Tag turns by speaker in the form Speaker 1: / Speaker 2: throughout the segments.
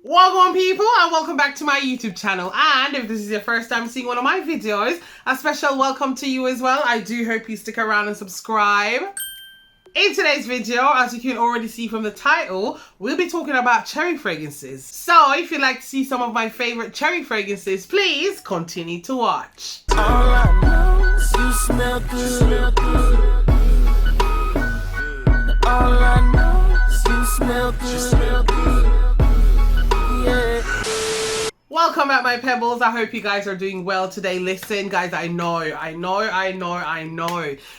Speaker 1: Welcome people and welcome back to my YouTube channel, and if this is your first time seeing one of my videos, a special welcome to you as well. I do hope you stick around and subscribe. In today's video, as you can already see from the title, we'll be talking about cherry fragrances. So if you'd like to see some of my favorite cherry fragrances, please continue to watch.
Speaker 2: All I know is you smell good. All I know is you smell good. Yeah.
Speaker 1: Welcome back my pebbles. I hope you guys are doing well today. Listen guys, I know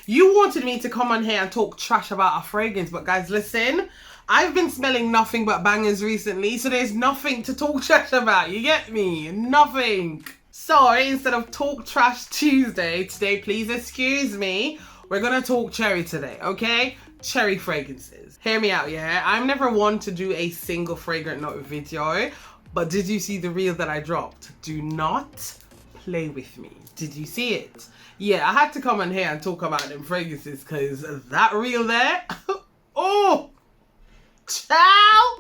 Speaker 1: you wanted me to come on here and talk trash about a fragrance, but guys listen, I've been smelling nothing but bangers recently, so there's nothing to talk trash about, you get me? Nothing. So instead of Talk Trash Tuesday, today please excuse me, we're gonna talk cherry today, okay? Cherry fragrances. Hear me out, yeah? I'm never one to do a single fragrant note video, but did you see the reel that I dropped? Do not play with me. Did you see it? Yeah, I had to come on here and talk about them fragrances because that reel there, oh, ciao.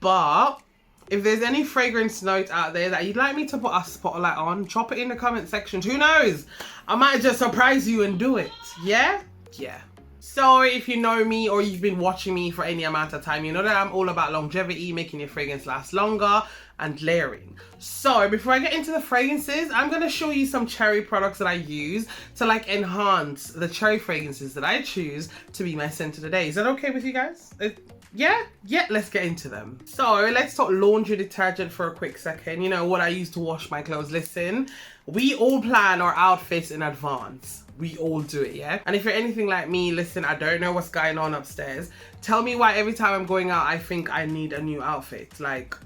Speaker 1: But if there's any fragrance note out there that you'd like me to put a spotlight on, drop it in the comment section. Who knows? I might just surprise you and do it. Yeah? Yeah. So if you know me or you've been watching me for any amount of time, you know that I'm all about longevity, making your fragrance last longer, and layering. So before I get into the fragrances, I'm going to show you some cherry products that I use to like enhance the cherry fragrances that I choose to be my scent of the day. Is that okay with you guys? Yeah, let's get into them. So let's talk laundry detergent for a quick second. You know what I use to wash my clothes. Listen, we all plan our outfits in advance. We all do it, yeah? And if you're anything like me, listen, I don't know what's going on upstairs. Tell me why every time I'm going out, I think I need a new outfit. Like,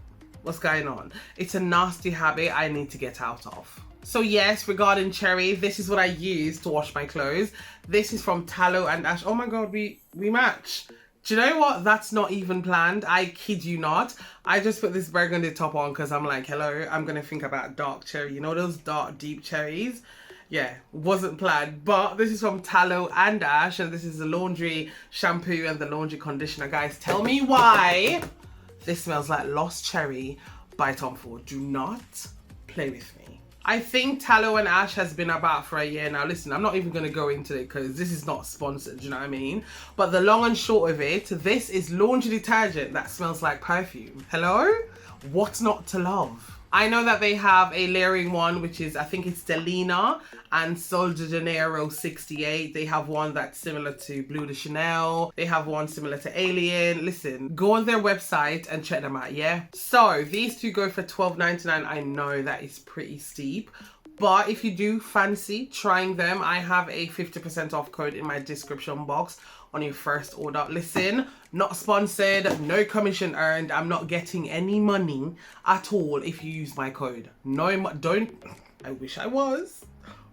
Speaker 1: what's going on? It's a nasty habit I need to get out of. So yes, regarding cherry, this is what I use to wash my clothes. This is from Tallow and Ash. Oh my God, we match. Do you know what? That's not even planned. I kid you not. I just put this burgundy top on because I'm like, hello, I'm going to think about dark cherry. You know those dark, deep cherries? Yeah, wasn't planned, but this is from Tallow and Ash, and this is the laundry shampoo and the laundry conditioner. Guys, tell me why this smells like Lost Cherry by Tom Ford. Do not play with me. I think Tallow and Ash has been about for a year now. Listen, I'm not even going to go into it because this is not sponsored, do you know what I mean? But the long and short of it, this is laundry detergent that smells like perfume. Hello? What's not to love? I know that they have a layering one, which is, I think it's Delina and Sol de Janeiro 68. They have one that's similar to Bleu de Chanel. They have one similar to Alien. Listen, go on their website and check them out, yeah? So these two go for $12.99. I know that is pretty steep, but if you do fancy trying them, I have a 50% off code in my description box on your first order. Listen, not sponsored, no commission earned. I'm not getting any money at all if you use my code. No, don't. I wish I was,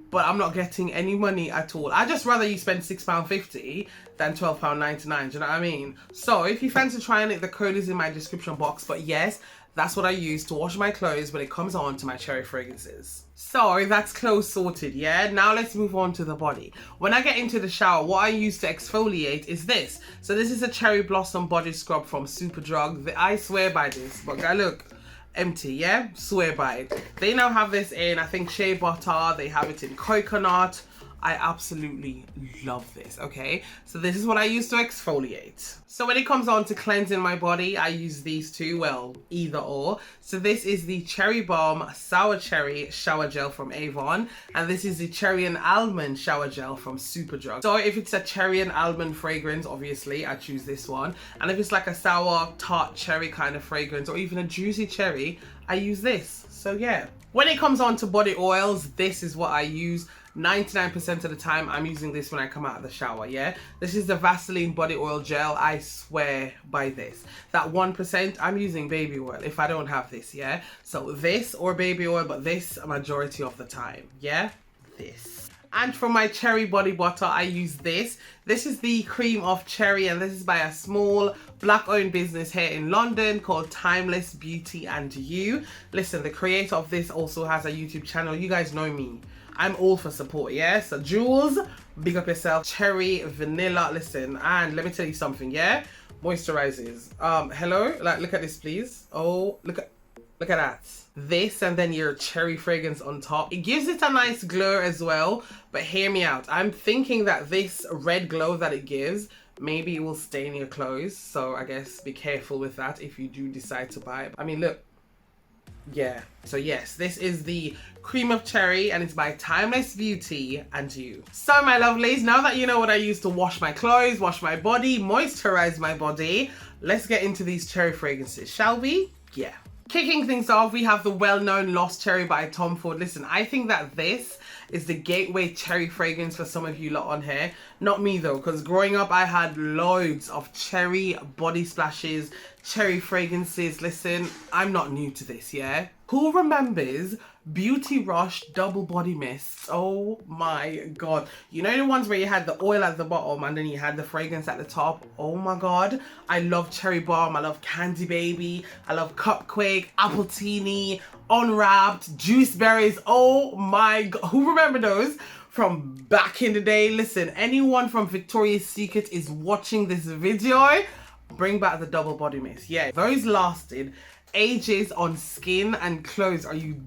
Speaker 1: but I'm not getting any money at all. I just rather you spend £6.50 than £12.99. Do you know what I mean? So if you fancy trying it, the code is in my description box. But yes, that's what I use to wash my clothes when it comes on to my cherry fragrances. So that's clothes sorted, yeah? Now let's move on to the body. When I get into the shower, what I use to exfoliate is this. So this is a cherry blossom body scrub from Superdrug. I swear by this, but guys, look, empty, yeah? Swear by it. They now have this in, I think, shea butter. They have it in coconut. I absolutely love this, okay? So this is what I use to exfoliate. So when it comes on to cleansing my body, I use these two, well, either or. So this is the Cherry Balm Sour Cherry Shower Gel from Avon, and this is the Cherry and Almond Shower Gel from Superdrug. So if it's a cherry and almond fragrance, obviously, I choose this one. And if it's like a sour, tart cherry kind of fragrance, or even a juicy cherry, I use this. So yeah. When it comes on to body oils, this is what I use. 99% of the time I'm using this when I come out of the shower, yeah? This is the Vaseline body oil gel. I swear by this. That 1%, I'm using baby oil if I don't have this, yeah? So this or baby oil, but this a majority of the time, yeah? This. And for my cherry body butter, I use this. This is the Cream of Cherry, and this is by a small black-owned business here in London called Timeless Beauty and You. Listen, the creator of this also has a YouTube channel. You guys know me. I'm all for support, yeah? So Jules, big up yourself. Cherry, vanilla, listen, and let me tell you something, yeah? moisturizes. Hello, like look at this please. Oh, look at that. This and then your cherry fragrance on top. It gives it a nice glow as well, but hear me out. I'm thinking that this red glow that it gives, maybe it will stain your clothes. So I guess be careful with that if you do decide to buy it. I mean, look. Yeah, so yes, this is the Cream of Cherry and it's by Timeless Beauty and You. So my lovelies, now that you know what I use to wash my clothes, wash my body, moisturize my body, let's get into these cherry fragrances, shall we? Yeah. Kicking things off, we have the well-known Lost Cherry by Tom Ford. Listen, I think that this is the gateway cherry fragrance for some of you lot on here. Not me though, because growing up I had loads of cherry body splashes, cherry fragrances. Listen, I'm not new to this, yeah? Who remembers Beauty Rush double body mists? Oh my god. You know the ones where you had the oil at the bottom and then you had the fragrance at the top? Oh my god. I love Cherry Bomb, I love Candy Baby, I love Cupquake, Appletini, Unwrapped, Juice Berries. Oh my god. Who remember those from back in the day? Listen, anyone from Victoria's Secret is watching this video, bring back the double body mist. Yeah, those lasted ages on skin and clothes. Are you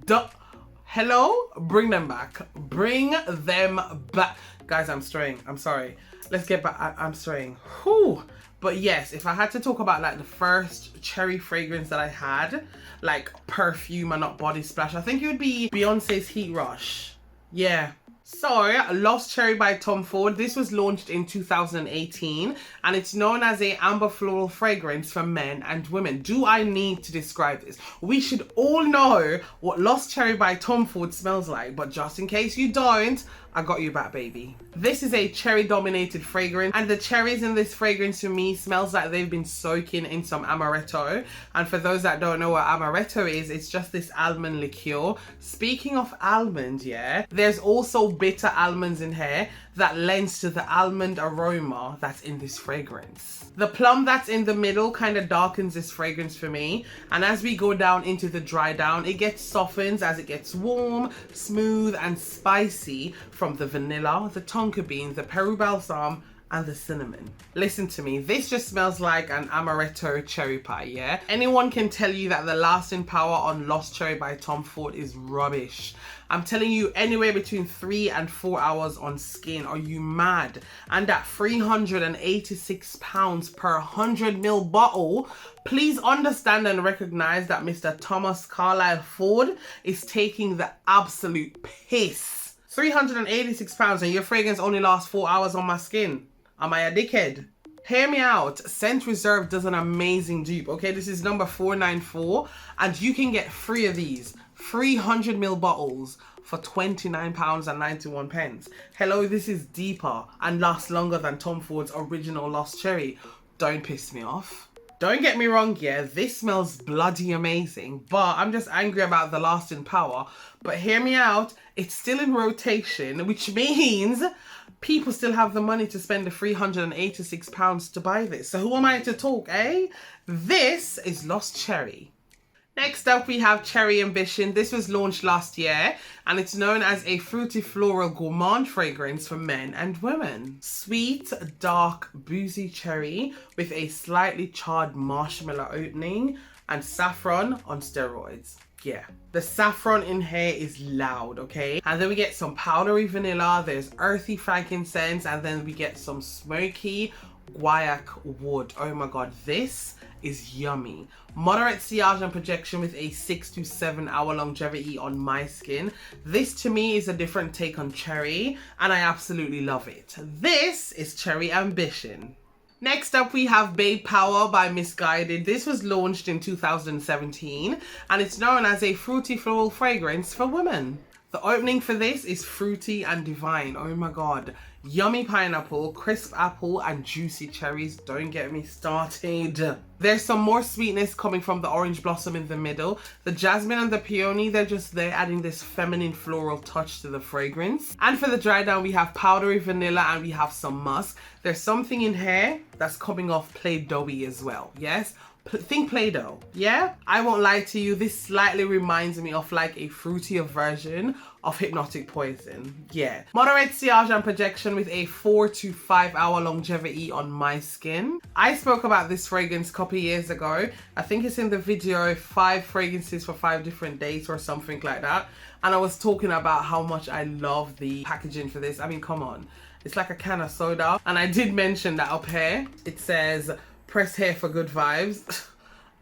Speaker 1: hello? Bring them back. Bring them back. Guys, I'm straying. I'm sorry. Let's get back. I'm straying. Whew. But yes, if I had to talk about like the first cherry fragrance that I had, like perfume and not body splash, I think it would be Beyonce's Heat Rush. Yeah. So, Lost Cherry by Tom Ford. This was launched in 2018 and it's known as a amber floral fragrance for men and women. Do I need to describe this? We should all know what Lost Cherry by Tom Ford smells like, but just in case you don't, I got you back, baby. This is a cherry dominated fragrance and the cherries in this fragrance to me smells like they've been soaking in some amaretto. And for those that don't know what amaretto is, it's just this almond liqueur. Speaking of almond, yeah, there's also bitter almonds in here that lends to the almond aroma that's in this fragrance. The plum that's in the middle kind of darkens this fragrance for me, and as we go down into the dry down, it gets softens as it gets warm, smooth and spicy from the vanilla, the tonka bean, the Peru balsam and the cinnamon. Listen to me, this just smells like an amaretto cherry pie, yeah? Anyone can tell you that the lasting power on Lost Cherry by Tom Ford is rubbish. I'm telling you, anywhere between 3 and 4 hours on skin. Are you mad? And at £386 per 100ml bottle, please understand and recognize that Mr. Thomas Carlyle Ford is taking the absolute piss. £386 and your fragrance only lasts 4 hours on my skin. Am I a dickhead? Hear me out. Scent Reserve does an amazing dupe. Okay, this is number 494 and you can get 3 of these 300ml bottles for £29.91. Hello, this is deeper and lasts longer than Tom Ford's original Lost Cherry. Don't piss me off. Don't get me wrong, yeah, this smells bloody amazing, but I'm just angry about the lasting power. But hear me out, it's still in rotation, which means people still have the money to spend the £386 to buy this. So who am I to talk, eh? This is Lost Cherry. Next up, we have Cherry Ambition. This was launched last year and it's known as a fruity floral gourmand fragrance for men and women. Sweet, dark, boozy cherry with a slightly charred marshmallow opening and saffron on steroids. Yeah, the saffron in here is loud, okay? And then we get some powdery vanilla, there's earthy frankincense, and then we get some smoky guaiac wood. Oh my god, this is yummy. Moderate sillage and projection with a 6 to 7 hour longevity on my skin. This to me is a different take on cherry and I absolutely love it. This is Cherry Ambition. Next up, we have Babe Power by Missguided. This was launched in 2017 and it's known as a fruity floral fragrance for women. The opening for this is fruity and divine. Oh my god. Yummy pineapple, crisp apple and juicy cherries. Don't get me started. There's some more sweetness coming from the orange blossom in the middle. The jasmine and the peony, they're just there adding this feminine floral touch to the fragrance. And for the dry down, we have powdery vanilla and we have some musk. There's something in here that's coming off Play Doughy as well. Yes, think Play-Doh, yeah? I won't lie to you, this slightly reminds me of like a fruitier version of Hypnotic Poison, yeah. Moderate sillage and projection with a 4 to 5 hour longevity on my skin. I spoke about this fragrance a couple years ago. I think it's in the video 5 fragrances for 5 different days or something like that. And I was talking about how much I love the packaging for this. I mean, come on. It's like a can of soda. And I did mention that up here, it says, press here for good vibes.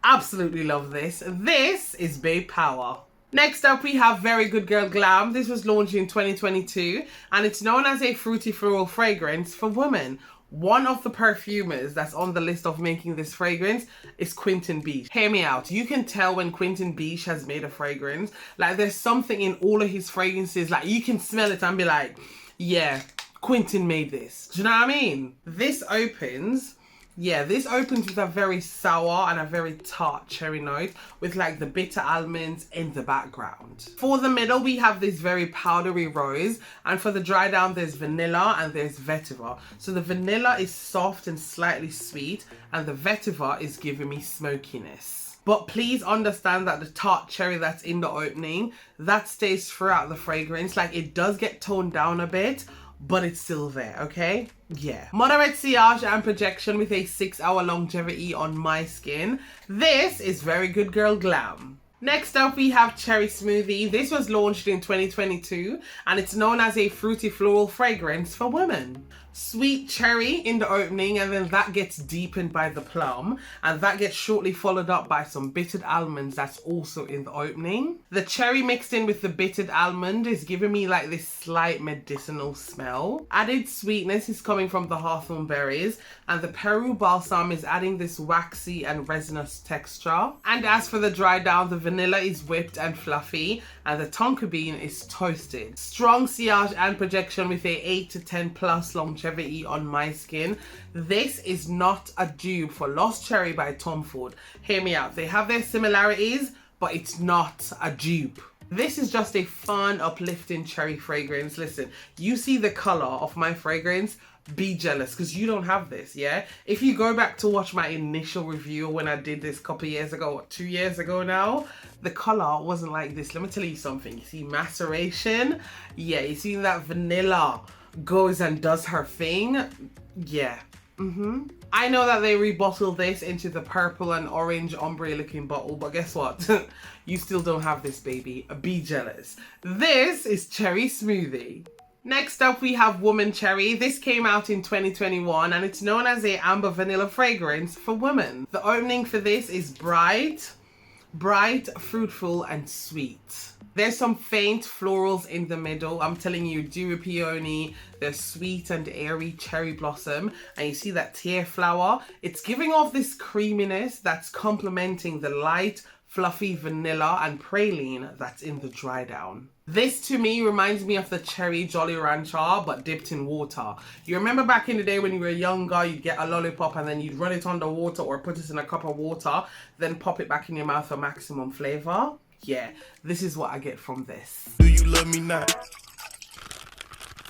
Speaker 1: Absolutely love this. This is Babe Power. Next up, we have Very Good Girl Glam. This was launched in 2022 and it's known as a fruity floral fragrance for women. One of the perfumers that's on the list of making this fragrance is Quentin Beach. Hear me out. You can tell when Quentin Beach has made a fragrance. Like there's something in all of his fragrances. Like you can smell it and be like, yeah, Quentin made this. Do you know what I mean? This opens with a very sour and a very tart cherry note with like the bitter almonds in the background. For the middle, we have this very powdery rose, and for the dry down, there's vanilla and there's vetiver. So the vanilla is soft and slightly sweet, and the vetiver is giving me smokiness. But please understand that the tart cherry that's in the opening, that stays throughout the fragrance. Like it does get toned down a bit, but it's still there, okay? Yeah. Moderate sillage and projection with a 6 hour longevity on my skin. This is Very Good Girl Glam. Next up, we have Cherry Smoothie. This was launched in 2022 and it's known as a fruity floral fragrance for women. Sweet cherry in the opening, and then that gets deepened by the plum, and that gets shortly followed up by some bittered almonds that's also in the opening. The cherry mixed in with the bittered almond is giving me like this slight medicinal smell. Added sweetness is coming from the hawthorn berries, and the Peru balsam is adding this waxy and resinous texture. And as for the dry down, the vanilla is whipped and fluffy, and the tonka bean is toasted. Strong sillage and projection with a 8 to 10 plus longevity on my skin. This is not a dupe for Lost Cherry by Tom Ford. Hear me out. They have their similarities, but it's not a dupe. This is just a fun, uplifting cherry fragrance. Listen, you see the color of my fragrance, be jealous because you don't have this, yeah? If you go back to watch my initial review when I did this a couple years ago, or 2 years ago now, the color wasn't like this. Let me tell you something. You see maceration? Yeah, you see that vanilla goes and does her thing? Yeah. I know that they rebottled this into the purple and orange ombre looking bottle, but guess what? You still don't have this, baby. Be jealous. This is Cherry Smoothie. Next up, we have Woman Cherry. This came out in 2021 and it's known as a amber vanilla fragrance for women. The opening for this is bright, fruitful and sweet. There's some faint florals in the middle. I'm telling you, dewy peony, there's sweet and airy cherry blossom, and you see that tear flower. It's giving off this creaminess that's complementing the light, fluffy vanilla and praline that's in the dry down. This to me reminds me of the cherry Jolly Rancher, but dipped in water. You remember back in the day when you were younger, you'd get a lollipop and then you'd run it under water or put it in a cup of water, then pop it back in your mouth for maximum flavor? Yeah, this is what I get from this.
Speaker 3: Do you love me not?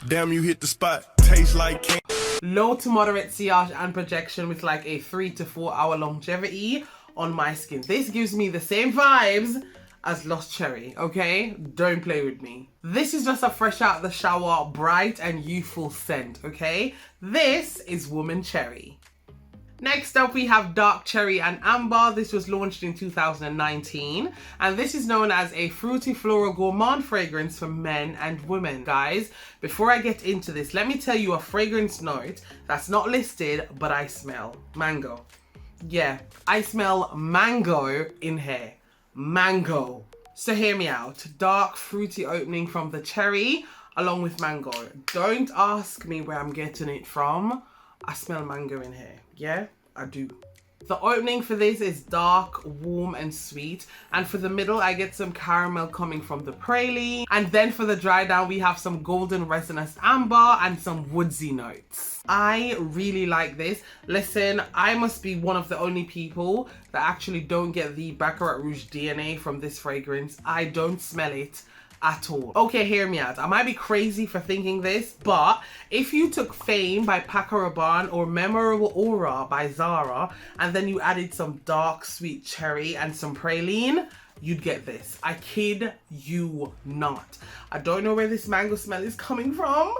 Speaker 3: Damn, you hit the spot. Tastes like candy.
Speaker 1: Low to moderate sillage and projection with like a 3 to 4 hour longevity on my skin. This gives me the same vibes as Lost Cherry, okay? Don't play with me. This is just a fresh out the shower, bright and youthful scent, okay? This is Woman Cherry. Next up, we have Dark Cherry and Amber. This was launched in 2019, and this is known as a fruity floral gourmand fragrance for men and women. Guys, before I get into this, let me tell you a fragrance note that's not listed, but I smell mango. Yeah, I smell mango in here. Mango. So hear me out. Dark, fruity opening from the cherry along with mango. Don't ask me where I'm getting it from. I smell mango in here. Yeah, I do. The opening for this is dark, warm and sweet, and for the middle I get some caramel coming from the praline, and then for the dry down we have some golden resinous amber and some woodsy notes. I really like this. Listen, I must be one of the only people that actually don't get the Baccarat Rouge DNA from this fragrance. I don't smell it at all. Okay, hear me out. I might be crazy for thinking this, but if you took Fame by Paco Rabanne or Memorable Aura by ZARA and then you added some dark sweet cherry and some praline, you'd get this. I kid you not. I don't know where this mango smell is coming from,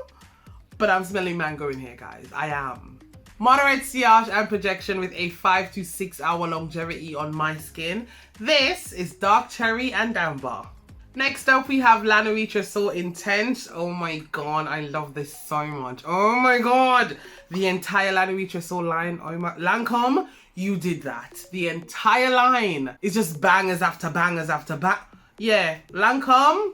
Speaker 1: but I'm smelling mango in here, guys. I am. Moderate sillage and projection with a 5 to 6 hour longevity on my skin. This is dark cherry and amber. Next up, we have La Nuit TRESOR Intense. Oh my god, I love this so much. Oh my god, the entire La Nuit TRESOR line. Oh my, Lancome, you did that. The entire line is just bangers after bangers after bang. Yeah, Lancome,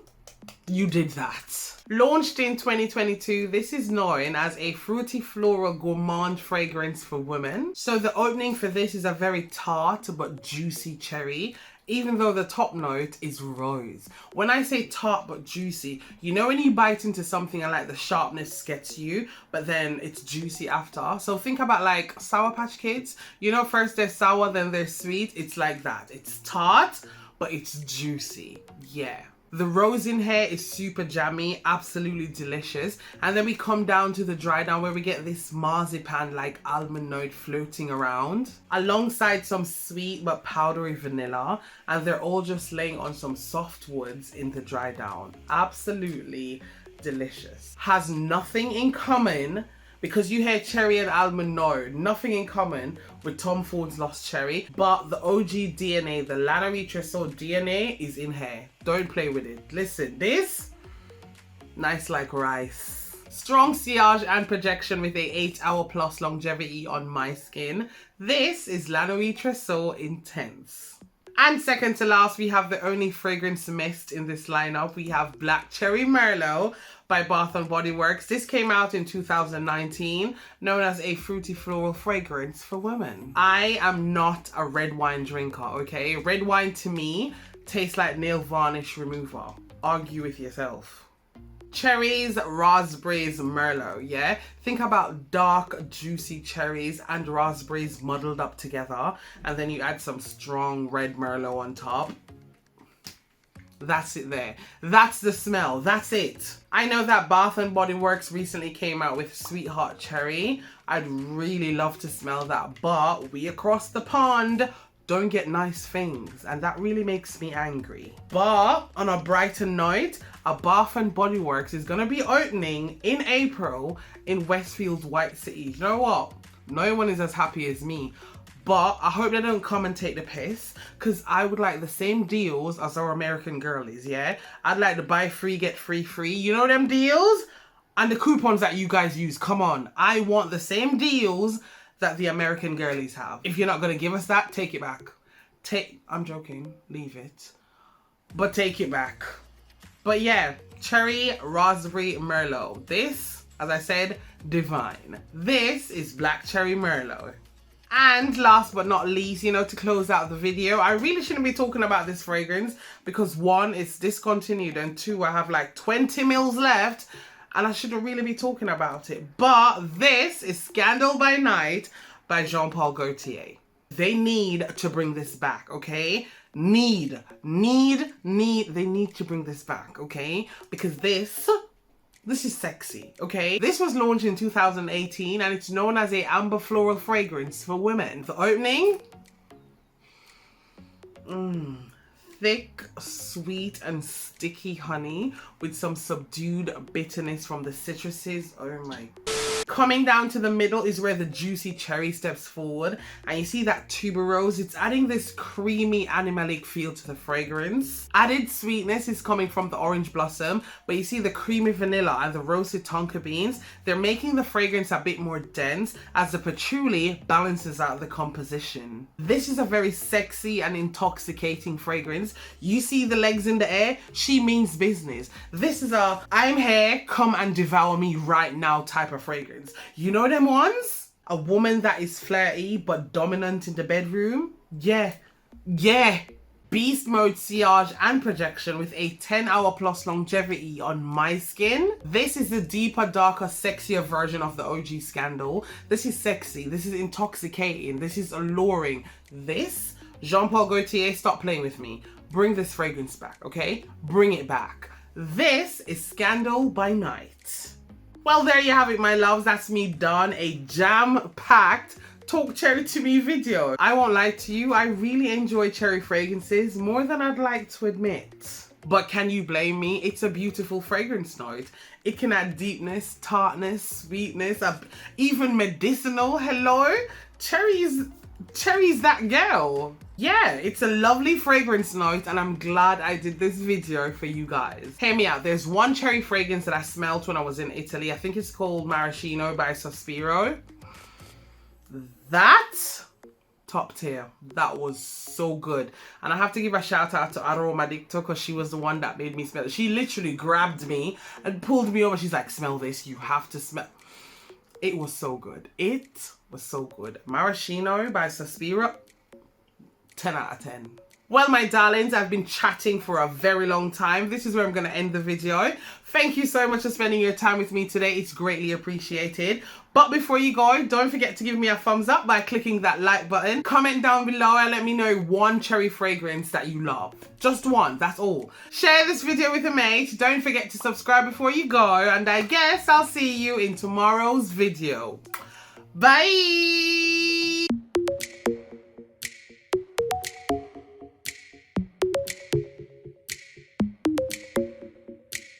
Speaker 1: you did that. Launched in 2022, this is known as a fruity floral gourmand fragrance for women. So the opening for this is a very tart but juicy cherry, even though the top note is rose. When I say tart but juicy, you know when you bite into something and like the sharpness gets you, but then it's juicy after? So think about like Sour Patch Kids. You know, first they're sour, then they're sweet. It's like that. It's tart, but it's juicy. Yeah. The rose in here is super jammy, absolutely delicious. And then we come down to the dry down where we get this marzipan like almond note floating around alongside some sweet but powdery vanilla. And they're all just laying on some soft woods in the dry down. Absolutely delicious. Has nothing in common, because you hear cherry and almond, no, nothing in common with Tom Ford's Lost Cherry, but the OG DNA, the La Nuit TRESOR DNA is in here. Don't play with it. Listen, this, nice like rice. Strong sillage and projection with a 8 hour plus longevity on my skin. This is La Nuit TRESOR Intense. And second to last, we have the only fragrance mist in this lineup. We have Black Cherry Merlo by Bath & Body Works. This came out in 2019, known as a fruity floral fragrance for women. I am not a red wine drinker, okay? Red wine to me tastes like nail varnish remover. Argue with yourself. Cherries, raspberries, Merlot, yeah? Think about dark, juicy cherries and raspberries muddled up together, and then you add some strong red Merlot on top. That's it there. That's the smell. That's it. I know that Bath & Body Works recently came out with Sweetheart Cherry. I'd really love to smell that, but we across the pond don't get nice things, and that really makes me angry. But on a brighter note, a Bath & Body Works is going to be opening in April in Westfield's White City. You know what? No one is as happy as me. But I hope they don't come and take the piss, because I would like the same deals as our American girlies, yeah? I'd like to buy free, get free free. You know them deals? And the coupons that you guys use, come on. I want the same deals that the American girlies have. If you're not going to give us that, take it back. I'm joking. Leave it. But take it back. But yeah, cherry, raspberry, Merlot. This, as I said, divine. This is Black Cherry Merlot. And last but not least, you know, to close out the video, I really shouldn't be talking about this fragrance because one, it's discontinued, and two, I have like 20 mils left and I shouldn't really be talking about it. But this is Scandal by Night by Jean Paul Gaultier. They need to bring this back, okay? They need to bring this back, okay? Because this is sexy, okay? This was launched in 2018 and it's known as a amber floral fragrance for women. The opening, thick, sweet and sticky honey with some subdued bitterness from the citruses. Oh my. Coming down to the middle is where the juicy cherry steps forward, and you see that tuberose. It's adding this creamy animalic feel to the fragrance. Added sweetness is coming from the orange blossom, but you see the creamy vanilla and the roasted tonka beans. They're making the fragrance a bit more dense as the patchouli balances out the composition. This is a very sexy and intoxicating fragrance. You see the legs in the air? She means business. This is a I'm here, come and devour me right now type of fragrance. You know them ones? A woman that is flirty but dominant in the bedroom? Yeah. Beast mode, sillage and projection with a 10-hour plus longevity on my skin. This is the deeper, darker, sexier version of the OG Scandal. This is sexy. This is intoxicating. This is alluring. This, Jean Paul Gaultier, stop playing with me. Bring this fragrance back, okay? Bring it back. This is Scandal by Night. Well, there you have it, my loves. That's me done. A jam-packed Talk Cherry to Me video. I won't lie to you, I really enjoy cherry fragrances more than I'd like to admit. But can you blame me? It's a beautiful fragrance note. It can add deepness, tartness, sweetness, even medicinal. Hello? Cherry's that girl. Yeah, it's a lovely fragrance note and I'm glad I did this video for you guys. Hear me out. There's one cherry fragrance that I smelled when I was in Italy. I think it's called Maraschino by Sospiro. That, top tier. That was so good. And I have to give a shout out to Aromadicto because she was the one that made me smell it. She literally grabbed me and pulled me over. She's like, smell this. You have to smell. It was so good. It was so good. Maraschino by Sospiro. 10 out of 10. Well, my darlings, I've been chatting for a very long time. This is where I'm going to end the video. Thank you so much for spending your time with me today. It's greatly appreciated. But before you go, don't forget to give me a thumbs up by clicking that like button. Comment down below and let me know one cherry fragrance that you love. Just one, that's all. Share this video with a mate. Don't forget to subscribe before you go. And I guess I'll see you in tomorrow's video. Bye!